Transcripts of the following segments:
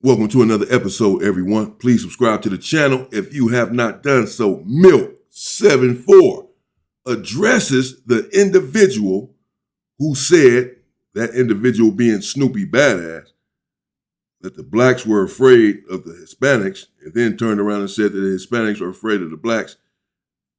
Welcome to another episode, everyone. Please subscribe to the channel if you have not done so. Milk74 addresses the individual who said, that individual being Snoopy Badass, that the blacks were afraid of the Hispanics, and then turned around and said that the Hispanics are afraid of the blacks.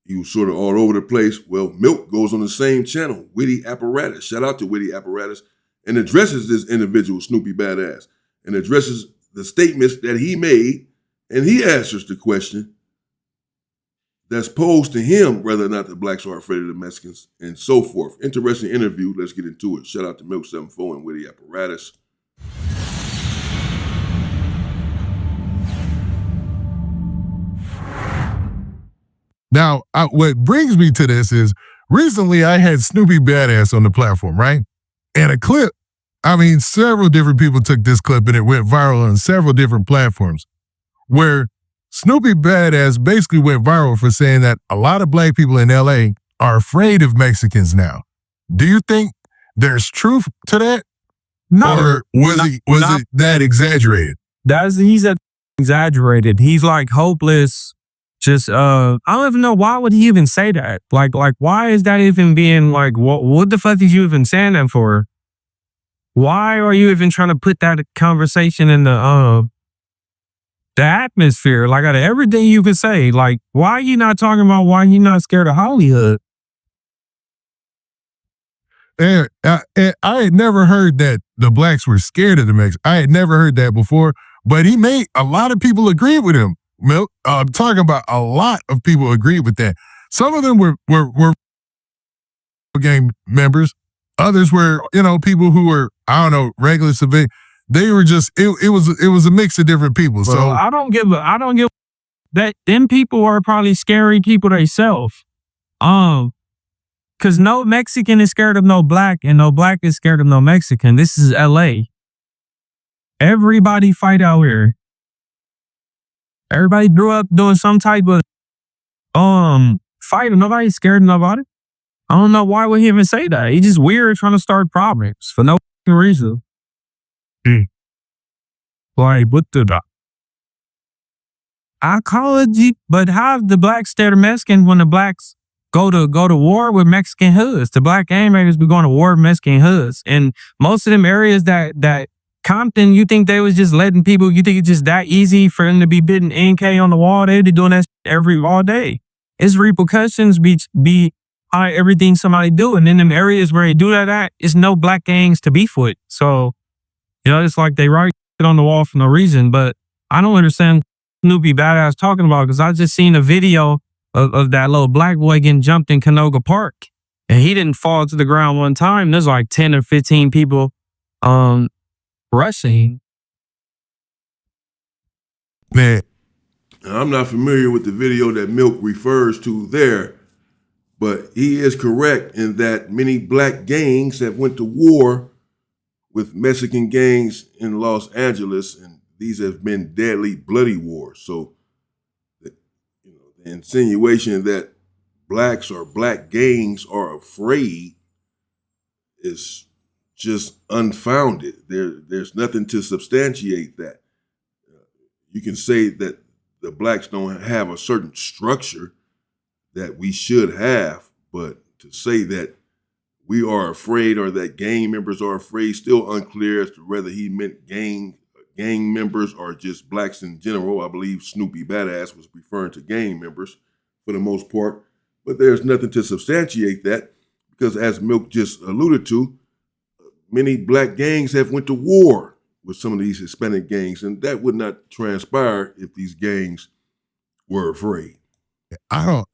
He was sort of all over the place. Well, Milk goes on the same channel, Witty Apparatus. Shout out to Witty Apparatus, and addresses this individual, Snoopy Badass, and addresses the statements that he made, and he answers the question that's posed to him, whether or not the blacks are afraid of the Mexicans, and so forth. Interesting interview. Let's get into it. Shout out to Milk74 and Witty Apparatus. Now, what brings me to this is, recently I had Snoopy Badass on the platform, right? And a clip, several different people took this clip and it went viral on several different platforms, where Snoopy Badass basically went viral for saying that a lot of black people in LA are afraid of Mexicans now. Do you think there's truth to that? No. Or was it that exaggerated? He's exaggerated. He's like hopeless. Just I don't even know, why would he even say that? Like why is that even being like, what the fuck is you even saying that for? Why are you even trying to put that conversation in the atmosphere? Like, out of everything you could say, like, why are you not talking about why you not scared of Hollywood? And I had never heard that the blacks were scared of the Mexicans. I had never heard that before, but he made a lot of people agree with him. Milk, I'm talking about a lot of people agreed with that. Some of them were gang members. Others were, people who were, regular civilian. They were just, it was a mix of different people. Bro, so I don't give that. Them people are probably scary people themselves. Cause no Mexican is scared of no black, and no black is scared of no Mexican. This is LA. Everybody fight out here. Everybody grew up doing some type of fight, and nobody's scared of nobody. I don't know why would he even say that. He's just weird, trying to start problems for no reason. Like, what the ecology? But how's the blacks scared of Mexican when the blacks go to war with Mexican hoods? The black gang members be going to war with Mexican hoods, and most of them areas that Compton, you think they was just letting people, you think it's just that easy for them to be bidding NK on the wall? They be doing that all day. It's repercussions be everything somebody do. And in them areas where they do that at, it's no black gangs to beef with. So, it's like they write it on the wall for no reason. But I don't understand Snoopy Badass talking about, because I just seen a video of that little black boy getting jumped in Canoga Park. And he didn't fall to the ground one time. There's like 10 or 15 people rushing. Man, I'm not familiar with the video that Milk refers to there, but he is correct in that many black gangs have went to war with Mexican gangs in Los Angeles, and these have been deadly, bloody wars. So, the insinuation that blacks or black gangs are afraid is just unfounded. There's nothing to substantiate that. You can say that the blacks don't have a certain structure that we should have, but to say that we are afraid or that gang members are afraid, still unclear as to whether he meant gang members or just blacks in general. I believe Snoopy Badass was referring to gang members for the most part, but there's nothing to substantiate that, because as Milk just alluded to, many black gangs have went to war with some of these Hispanic gangs, and that would not transpire if these gangs were afraid. You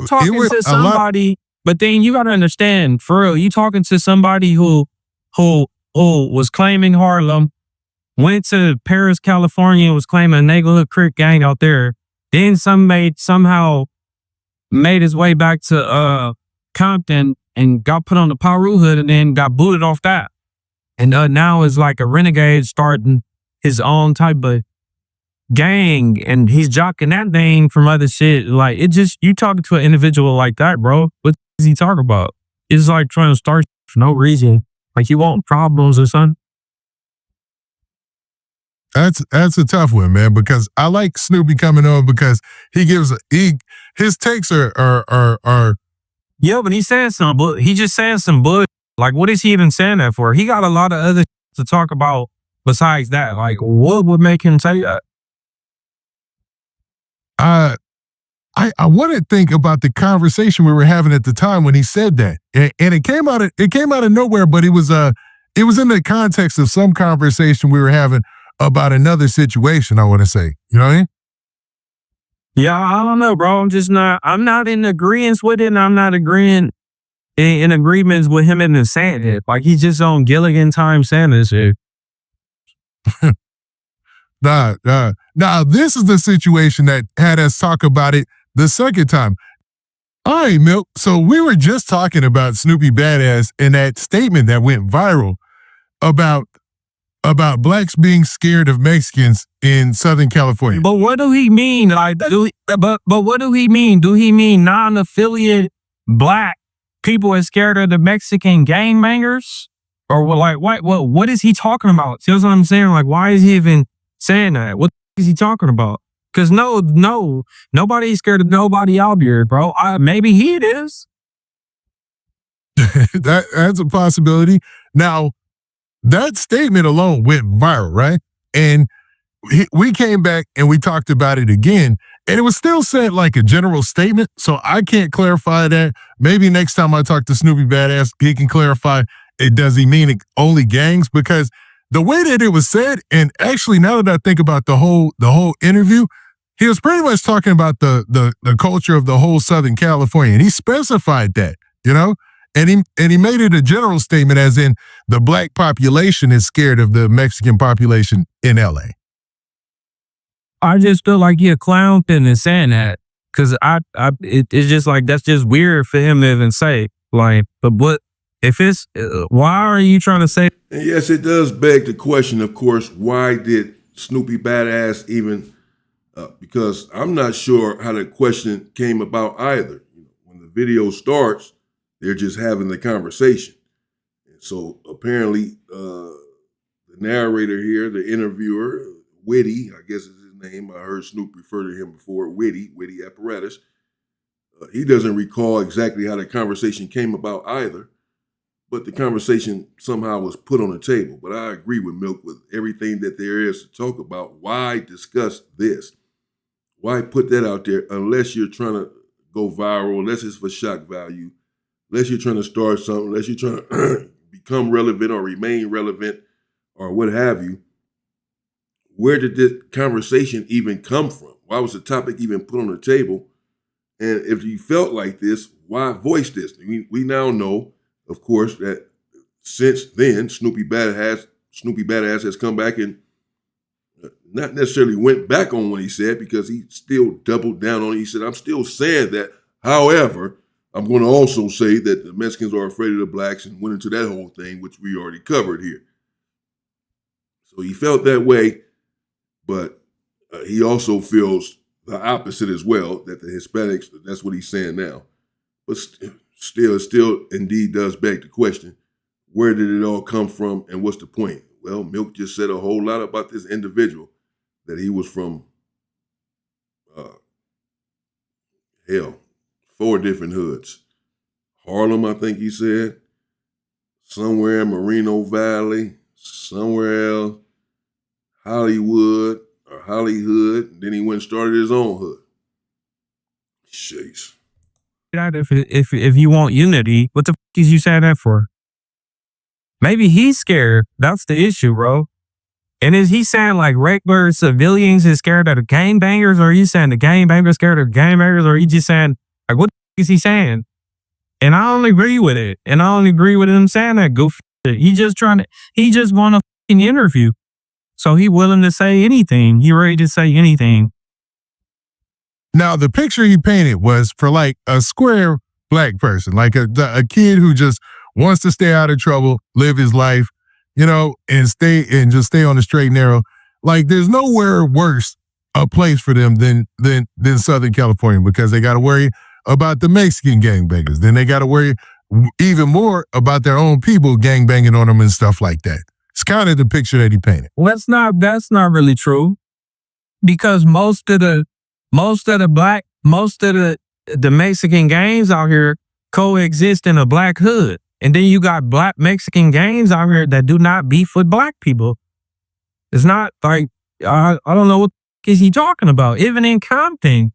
talking to somebody, but then you gotta understand, for real, you talking to somebody who was claiming Harlem, went to Paris, California, and was claiming a neighborhood Crip gang out there. Then somehow made his way back to Compton and got put on the Paru hood, and then got booted off that. And now is like a renegade starting his own type of gang, and he's jocking that name from other shit. Like, it just, you talking to an individual like that, bro, what is he talking about? It's like trying to start for no reason. Like, you want problems or something? That's a tough one, man, because I like Snoopy coming on because his takes are Yeah, but he's saying some, but he just saying some bull. Like, what is he even saying that for? He got a lot of other to talk about besides that. Like, what would make him say that? I want to think about the conversation we were having at the time when he said that, and it came out of nowhere, but it was in the context of some conversation we were having about another situation. I want to say, you know what I mean? Yeah, I don't know, bro. I'm not in agreement with it, and I'm not agreeing in agreements with him in saying it. Like, he's just on Gilligan time saying this shit. Now, this is the situation that had us talk about it the second time. All right, Milk. So we were just talking about Snoopy Badass and that statement that went viral about blacks being scared of Mexicans in Southern California. But what do he mean? Like, but what do he mean? Do he mean non-affiliate black people are scared of the Mexican gangbangers? Or what is he talking about? See what I'm saying? Like, why is he even saying that? What is he talking about? Because nobody's scared of nobody out here, bro. Maybe he is. That's a possibility. Now, that statement alone went viral, right? And we came back and we talked about it again, and it was still said like a general statement. So I can't clarify that. Maybe next time I talk to Snoopy Badass, he can clarify it. Does he mean only gangs? Because the way that it was said, and actually now that I think about the whole interview, he was pretty much talking about the culture of the whole Southern California, and he specified that, you know, and he made it a general statement, as in the black population is scared of the Mexican population in LA. I just feel like he a clown thing and saying that, because it's just like, that's just weird for him to even say. Like, but what if it's why are you trying to say? And yes, it does beg the question, of course, why did Snoopy Badass even? Because I'm not sure how the question came about either. When the video starts, they're just having the conversation. And so apparently the narrator here, the interviewer, Witty, I guess is his name. I heard Snoop refer to him before, Witty Apparatus. He doesn't recall exactly how the conversation came about either, but the conversation somehow was put on the table. But I agree with Milk with everything that there is to talk about. Why discuss this? Why put that out there unless you're trying to go viral, unless it's for shock value, unless you're trying to start something, unless you're trying to become relevant or remain relevant or what have you? Where did this conversation even come from? Why was the topic even put on the table? And if you felt like this, why voice this? We now know, of course, that since then, Snoopy Badass has come back and not necessarily went back on what he said, because he still doubled down on it. He said, I'm still saying that. However, I'm going to also say that the Mexicans are afraid of the blacks, and went into that whole thing, which we already covered here. So he felt that way, but he also feels the opposite as well, that the Hispanics, that's what he's saying now. But still indeed does beg the question, where did it all come from and what's the point? Well, Milk just said a whole lot about this individual, that he was from, 4 different hoods. Harlem, I think he said, somewhere in Moreno Valley, somewhere else, Hollywood or Hollyhood. Then he went and started his own hood. Jeez. If you want unity, what the f is you saying that for? Maybe he's scared. That's the issue, bro. And is he saying like regular civilians is scared of the gangbangers, or are you saying the gangbangers scared of the gangbangers, or are you just saying, like, what the f is he saying? And I don't agree with it. And I don't agree with him saying that goofy shit. He just want a f***ing interview. So he willing to say anything. He ready to say anything. Now, the picture he painted was for like a square black person, like a kid who just wants to stay out of trouble, live his life, you know, and just stay on the straight and narrow. Like, there's nowhere worse a place for them than Southern California, because they got to worry about the Mexican gangbangers. Then they got to worry even more about their own people gangbanging on them and stuff like that. It's kind of the picture that he painted. Well, that's not really true. Because most of the Mexican gangs out here coexist in a black hood. And then you got black Mexican gangs out here that do not beef with black people. It's not like, I don't know what is he talking about. Even in Compton,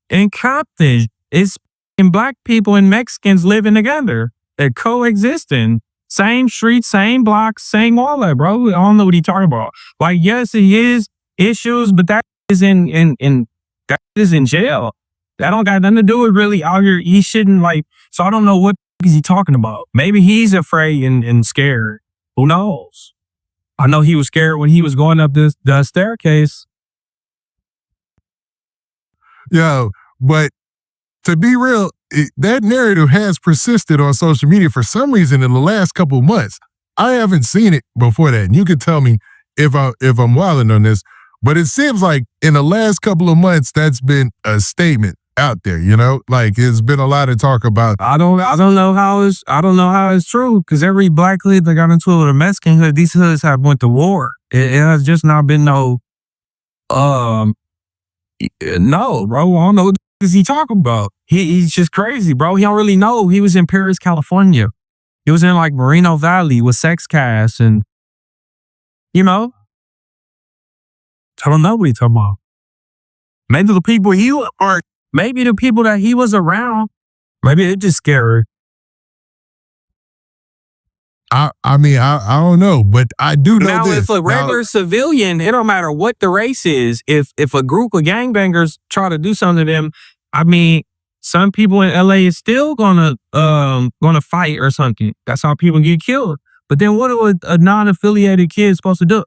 it's black people and Mexicans living together. They're coexisting. Same streets, same blocks, same all that, bro. I don't know what he's talking about. Like, yes, it is issues, but that is in jail. That don't got nothing to do with really out here. He shouldn't like. So I don't know what is he talking about. Maybe he's afraid and scared. Who knows? I know he was scared when he was going up the staircase. Yo, but to be real, that narrative has persisted on social media for some reason in the last couple of months. I haven't seen it before that. And you can tell me if I'm wilding on this, but it seems like in the last couple of months, that's been a statement out there, you know? Like, there's been a lot of talk about. I don't know how it's true, because every black hood that got into a Mexican hood, these hoods have went to war. It has just not been no, bro. I don't know what is he talking about. He's just crazy, bro. He don't really know. He was in Paris, California. He was in like Moreno Valley with sex cash and, you know, I don't know what he's talking about. Maybe the people maybe the people that he was around, maybe they're just scary. I mean, I don't know, but I do know now, this. If a regular civilian, it don't matter what the race is, if a group of gangbangers try to do something to them, I mean, some people in LA is still gonna fight or something. That's how people get killed. But then what are a non-affiliated kid supposed to do?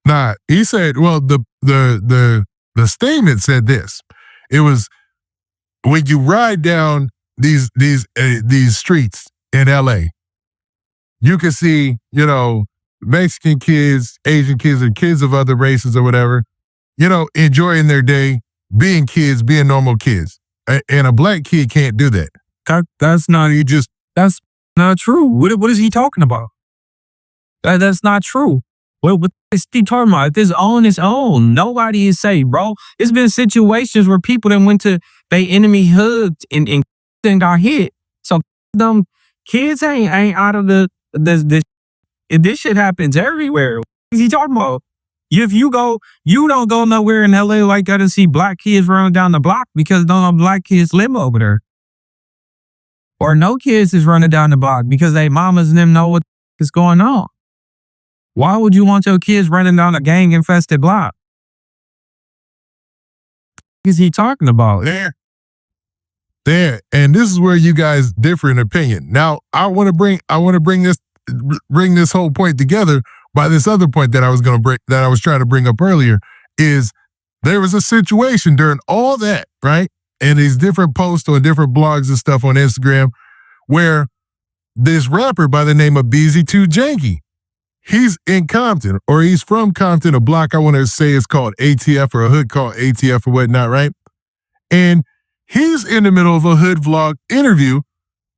Nah, he said, well, the statement said this. It was, when you ride down these streets in LA, you can see, you know, Mexican kids, Asian kids, and kids of other races or whatever, you know, enjoying their day, being kids, being normal kids. And a black kid can't do that. That's not true. What is he talking about? That's not true. What is he talking about? If it's on its own, nobody is safe, bro. It's been situations where people that went to their enemy hoods and got hit. So them kids ain't out of this shit happens everywhere. What is he talking about? If you don't go nowhere in LA like that and see black kids running down the block because no black kids live over there. Or no kids is running down the block because they mamas and them know what is going on. Why would you want your kids running down a gang-infested block? What is he talking about? There. And this is where you guys differ in opinion. Now, I want to bring this whole point together by this other point that I was trying to bring up earlier, is there was a situation during all that, right? And these different posts on different blogs and stuff on Instagram where this rapper by the name of BZ2 Janky, he's in Compton, or he's from Compton, a block I want to say is called ATF, or a hood called ATF or whatnot, right? And he's in the middle of a hood vlog interview,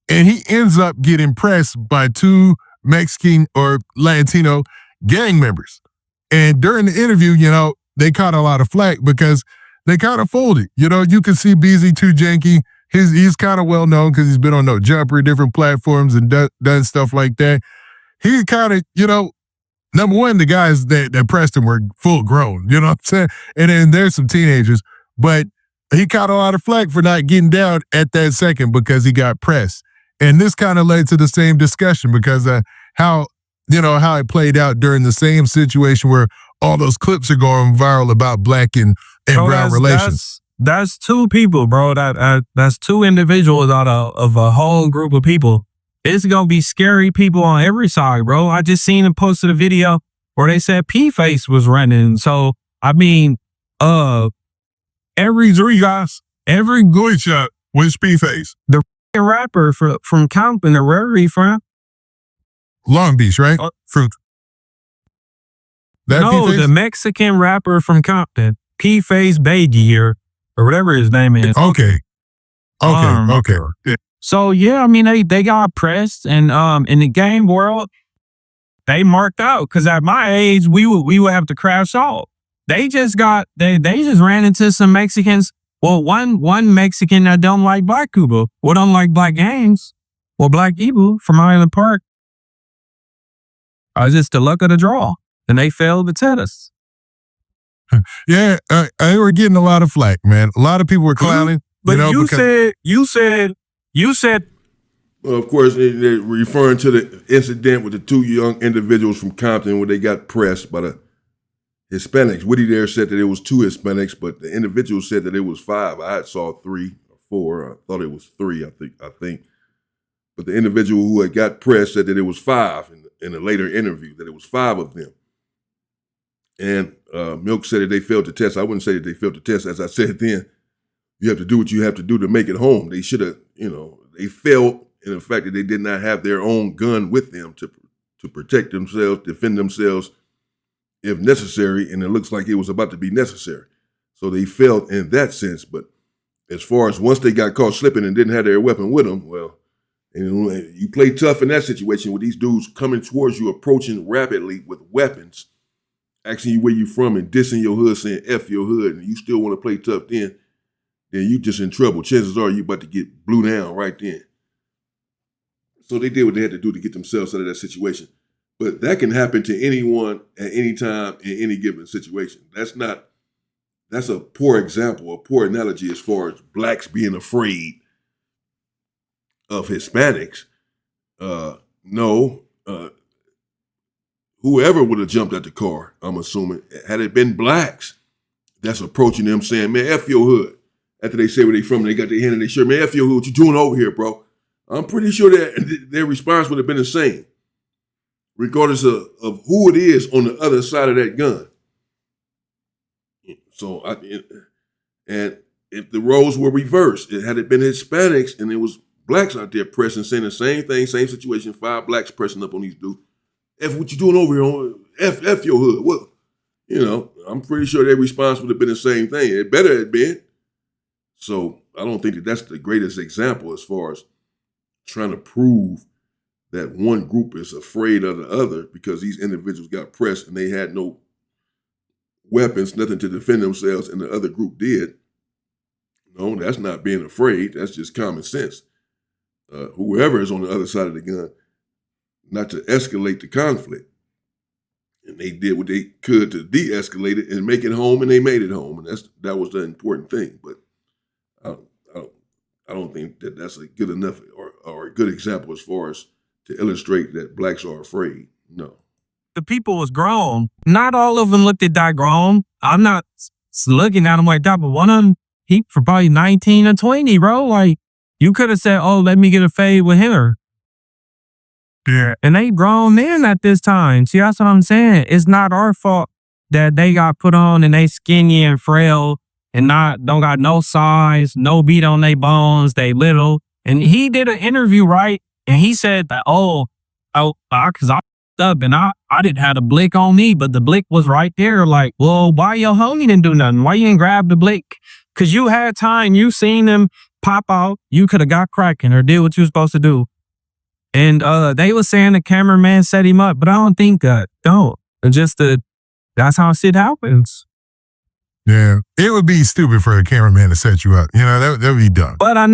and he ends up getting pressed by two Mexican or Latino gang members. And during the interview, you know, they caught a lot of flack because they kind of folded. You know, you can see BZ2 Janky, he's kind of well known because he's been on No Jumper, different platforms, and done stuff like that. He kind of, you know, number one, the guys that pressed him were full grown, you know what I'm saying? And then there's some teenagers, but he caught a lot of flack for not getting down at that second because he got pressed. And this kind of led to the same discussion because how it played out during the same situation where all those clips are going viral about black and brown relations. That's two people, bro. That's two individuals out of a whole group of people. It's gonna be scary people on every side, bro. I just seen him posted a video where they said P-Face was running. So I mean, every gunshot was P-Face. The rapper from Compton, or wherever he from. Long Beach, right? Fruit. No, the Mexican rapper from Compton, P-Face Baby or whatever his name is. Okay. Yeah. So yeah, I mean they got pressed, and in the game world, they marked out because at my age we would have to crash out. They just ran into some Mexicans. Well, one Mexican that don't like black people, or don't like black gangs, or black people from Island Park. I was just the luck of the draw, and they failed to test us. Yeah, they were getting a lot of flack, man. A lot of people were clowning. But you said. Well, of course, they're referring to the incident with the two young individuals from Compton where they got pressed by the Hispanics. Woody there said that it was 2 Hispanics, but the individual said that it was 5. I saw 3 or 4. I thought it was 3, I think. But the individual who had got pressed said that it was 5 in a later interview, that it was 5 of them. And Milk said that they failed to test. I wouldn't say that they failed to test. As I said then, you have to do what you have to do to make it home. They should have, they failed in the fact that they did not have their own gun with them to protect themselves, defend themselves if necessary, and it looks like it was about to be necessary. So they failed in that sense. But as far as once they got caught slipping and didn't have their weapon with them, well, you play tough in that situation with these dudes coming towards you, approaching rapidly with weapons, asking you where you from and dissing your hood, saying F your hood, and you still want to play tough then you just in trouble. Chances are you about to get blew down right then. So they did what they had to do to get themselves out of that situation. But that can happen to anyone at any time in any given situation. That's a poor example, a poor analogy as far as blacks being afraid of Hispanics. No, whoever would have jumped at the car, I'm assuming, had it been blacks that's approaching them saying, man, F your hood. After they say where they from, they got their hand in their shirt, man, F your hood, what you doing over here, bro? I'm pretty sure that their response would have been the same, regardless of who it is on the other side of that gun. So, and if the roles were reversed, had it been Hispanics and it was blacks out there pressing, saying the same thing, same situation, 5 blacks pressing up on these dudes, F what you doing over here, F your hood. Well, I'm pretty sure their response would have been the same thing. It better have been. So I don't think that that's the greatest example as far as trying to prove that one group is afraid of the other because these individuals got pressed and they had no weapons, nothing to defend themselves, and the other group did. No, that's not being afraid. That's just common sense. Whoever is on the other side of the gun, not to escalate the conflict. And they did what they could to de-escalate it and make it home, and they made it home. And that was the important thing. But I don't think that that's a good enough or a good example as far as to illustrate that blacks are afraid. No. The people was grown. Not all of them looked at that grown. I'm not looking at them like that, but one of them, he for probably 19 or 20, bro. Like, you could have said, oh, let me get a fade with her. Yeah. And they grown men at this time. See, that's what I'm saying. It's not our fault that they got put on and they skinny and frail and don't got no size, no beat on their bones, they little. And he did an interview, right? And he said that, because I up and I didn't have the blick on me, but the blick was right there. Like, well, why your homie didn't do nothing? Why you didn't grab the blick? Because you had time. You seen them pop out. You could have got cracking or did what you were supposed to do. And they were saying the cameraman set him up, but I don't think that. Don't. That's how shit happens. Yeah, it would be stupid for a cameraman to set you up. That would be dumb. I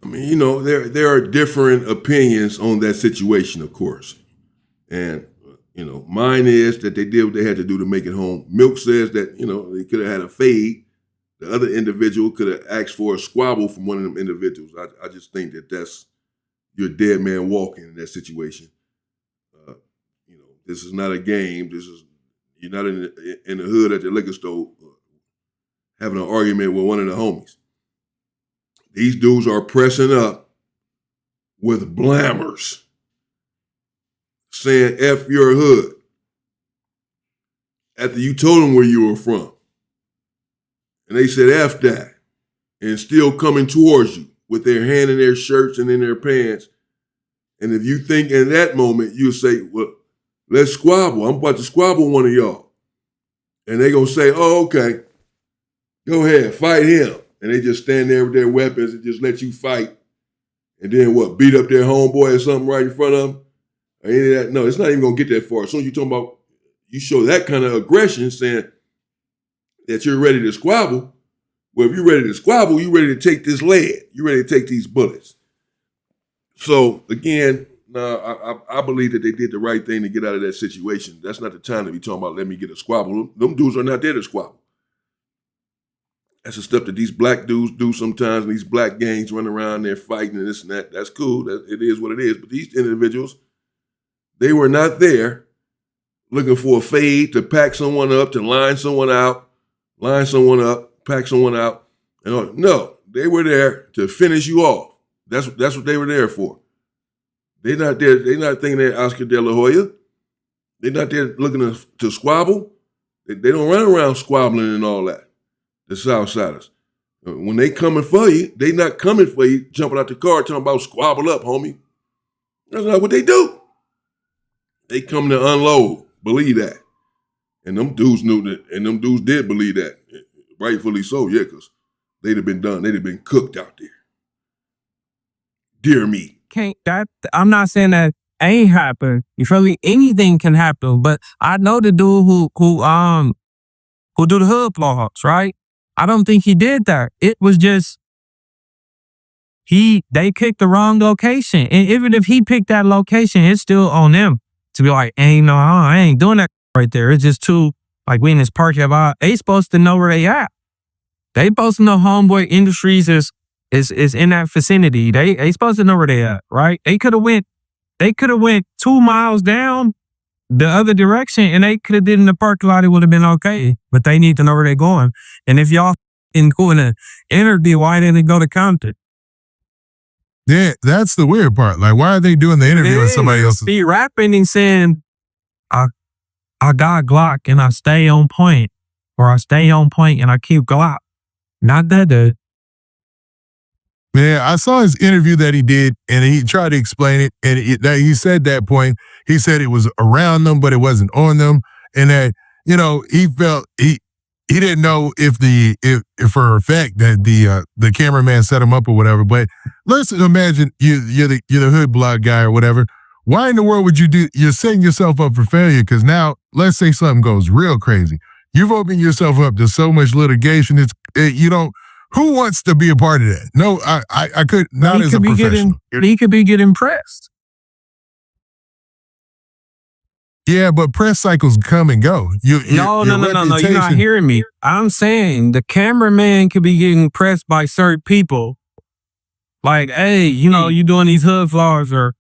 mean, there are different opinions on that situation, of course. And, mine is that they did what they had to do to make it home. Milk says that, they could have had a fade. The other individual could have asked for a squabble from one of them individuals. I just think that that's your dead man walking in that situation. This is not a game. You're not in the hood at the liquor store having an argument with one of the homies. These dudes are pressing up with blammers saying F your hood after you told them where you were from. And they said F that and still coming towards you with their hand in their shirts and in their pants. And if you think in that moment, you'll say, well, let's squabble. I'm about to squabble one of y'all. And they're going to say, oh, okay, go ahead, fight him. And they just stand there with their weapons and just let you fight and then what, beat up their homeboy or something right in front of them? Or any of that? No, it's not even gonna get that far. As soon as you talking about, you show that kind of aggression, saying that you're ready to squabble. Well, if you're ready to squabble, you're ready to take this lead. You're ready to take these bullets. So again, no, I believe that they did the right thing to get out of that situation. That's not the time to be talking about let me get a squabble. Them dudes are not there to squabble. That's the stuff that these black dudes do sometimes, and these black gangs run around there fighting and this and that. That's cool. It is what it is. But these individuals, they were not there looking for a fade to pack someone up, to line someone out, line someone up, pack someone out. No, they were there to finish you off. That's what they were there for. They're not there. They're not thinking they're Oscar De La Hoya. They're not there looking to squabble. They don't run around squabbling and all that. The Southsiders. When they coming for you, they not coming for you, jumping out the car talking about squabble up, homie. That's not what they do. They come to unload. Believe that. And them dudes knew that, and them dudes did believe that. Rightfully so, yeah, because they'd have been done. They'd have been cooked out there. Dear me. I'm not saying that ain't happen. You feel me? Anything can happen. But I know the dude who do the hood vlogs, right? I don't think he did that. It was just they picked the wrong location. And even if he picked that location, it's still on them to be like, I ain't doing that right there. It's just too, like, we in this parking lot. They supposed to know where they at. They supposed to know Homeboy Industries is in that vicinity. They supposed to know where they at, right? They could have went 2 miles down the other direction, and they could have did in the parking lot. It would have been okay. But they need to know where they're going. And if y'all in an interview, why didn't they go to Compton? Yeah, that's the weird part. Like, why are they doing the interview with somebody else? Be rapping and saying, I got Glock and I stay on point, or I stay on point and I keep Glock. Not that dude. Man, I saw his interview that he did, and he tried to explain it. And he said that point, he said it was around them, but it wasn't on them, and that he felt he didn't know if for a fact that the cameraman set him up or whatever. But let's imagine you're the hood blog guy or whatever. Why in the world would you do? You're setting yourself up for failure, because now let's say something goes real crazy. You've opened yourself up to so much litigation. Who wants to be a part of that? No, I could not as a professional. He could be getting pressed. Yeah, but press cycles come and go. No. You're not hearing me. I'm saying the cameraman could be getting pressed by certain people. Like, hey, you doing these hood vlogs or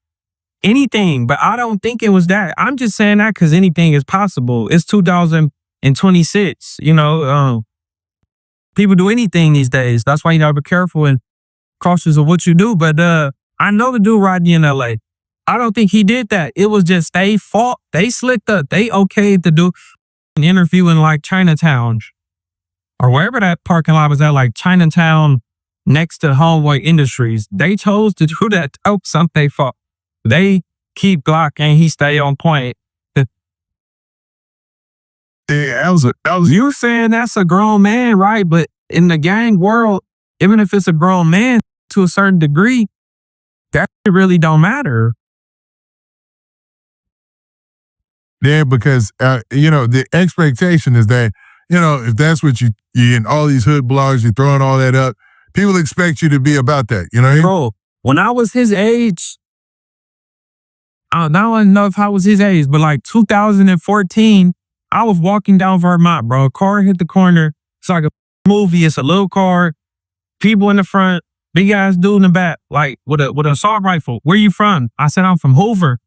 anything. But I don't think it was that. I'm just saying that because anything is possible. It's 2026. People do anything these days. That's why you gotta be careful and cautious of what you do. But I know the dude riding in LA. I don't think he did that. It was just they fought. They slicked up. They okayed to do an interview in like Chinatown or wherever that parking lot was at, like Chinatown next to Homeboy Industries. They chose to do that. Oh, something they fought. They keep Glock and he stay on point. Yeah, you saying that's a grown man, right? But in the gang world, even if it's a grown man to a certain degree, that really don't matter. Yeah, because the expectation is that if that's what you in all these hood blogs, you're throwing all that up, people expect you to be about that. Bro, when I was his age, I don't know if I was his age, but like 2014. I was walking down Vermont, bro. A car hit the corner. It's like a movie. It's a little car, people in the front, big ass dude in the back, like with an assault rifle. Where you from? I said, I'm from Hoover.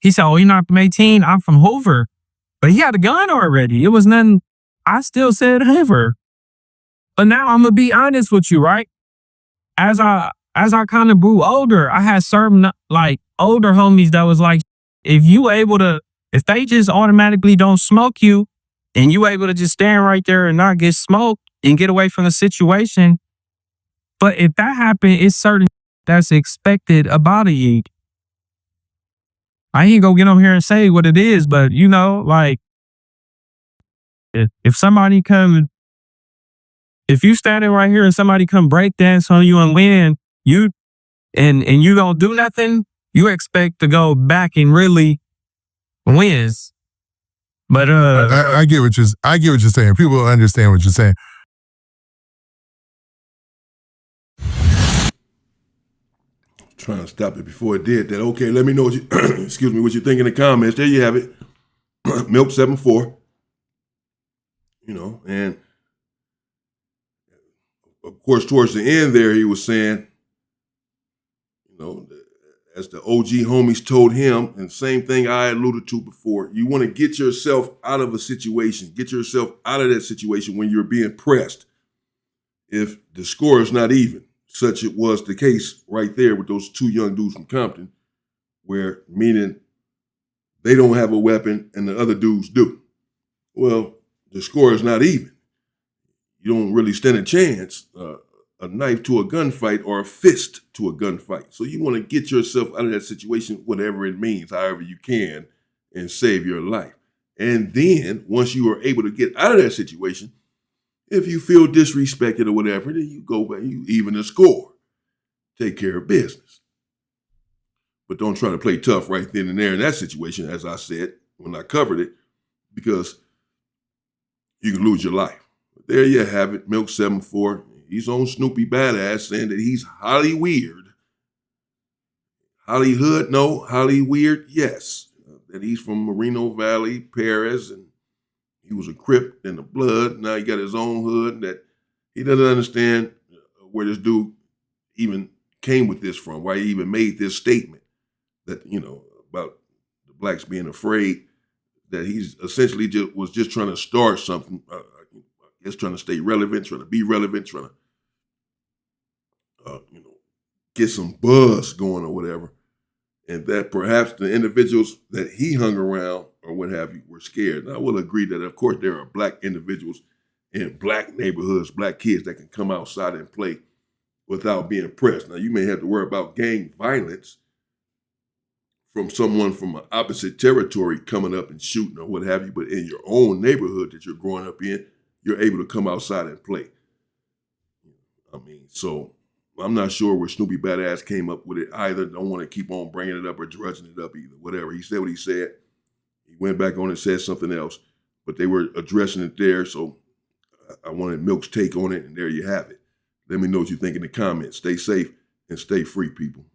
He said, oh, you're not from 18? I'm from Hoover. But he had a gun already. It was nothing. I still said Hoover. But now I'm gonna be honest with you, right? As I kind of grew older, I had certain like older homies that was like, if they just automatically don't smoke you and you able to just stand right there and not get smoked and get away from the situation. But if that happened, it's certain that's expected about you. I ain't gonna get on here and say what it is, but like if somebody if you standing right here and somebody come break dance on you and win, you and you don't do nothing, you expect to go back and really wins. But I get what you're saying. People understand what you're saying. Trying to stop it before it did that. Okay, let me know what you excuse me, what you think in the comments. There you have it. Milk74. You know, and of course, towards the end there, he was saying, you know, as the OG homies told him, and same thing I alluded to before, you want to get yourself out of a situation, get yourself out of that situation when you're being pressed. If the score is not even, such it was the case right there with those two young dudes from Compton, where meaning they don't have a weapon and the other dudes do. Well, the score is not even. You don't really stand a chance, a knife to a gunfight or a fist to a gunfight. So you want to get yourself out of that situation, whatever it means, however you can, and save your life. And then once you are able to get out of that situation, if you feel disrespected or whatever, then you go back, you even the score. Take care of business. But don't try to play tough right then and there in that situation, as I said when I covered it, because you can lose your life. But there you have it, Milk74. He's on Snoopy Badass saying that he's highly weird. Hollywood, no. Holly weird, yes. That he's from Moreno Valley, Paris, and he was a Crip in the blood. Now he got his own hood. That he doesn't understand where this dude even came with this from, why he even made this statement that, you know, about the blacks being afraid, that he's essentially was just trying to start something, just trying to stay relevant, trying to be relevant, trying to, you know, get some buzz going or whatever. And that perhaps the individuals that he hung around or what have you were scared. And I will agree that, of course, there are black individuals in black neighborhoods, black kids that can come outside and play without being pressed. Now, you may have to worry about gang violence from someone from an opposite territory coming up and shooting or what have you, but in your own neighborhood that you're growing up in, you're able to come outside and play. I mean, so I'm not sure where Snoopy Badass came up with it either. Don't want to keep on bringing it up or drudging it up either. Whatever. He said what he said. He went back on and said something else, but they were addressing it there, so I wanted Milk's take on it, and there you have it. Let me know what you think in the comments. Stay safe and stay free, people.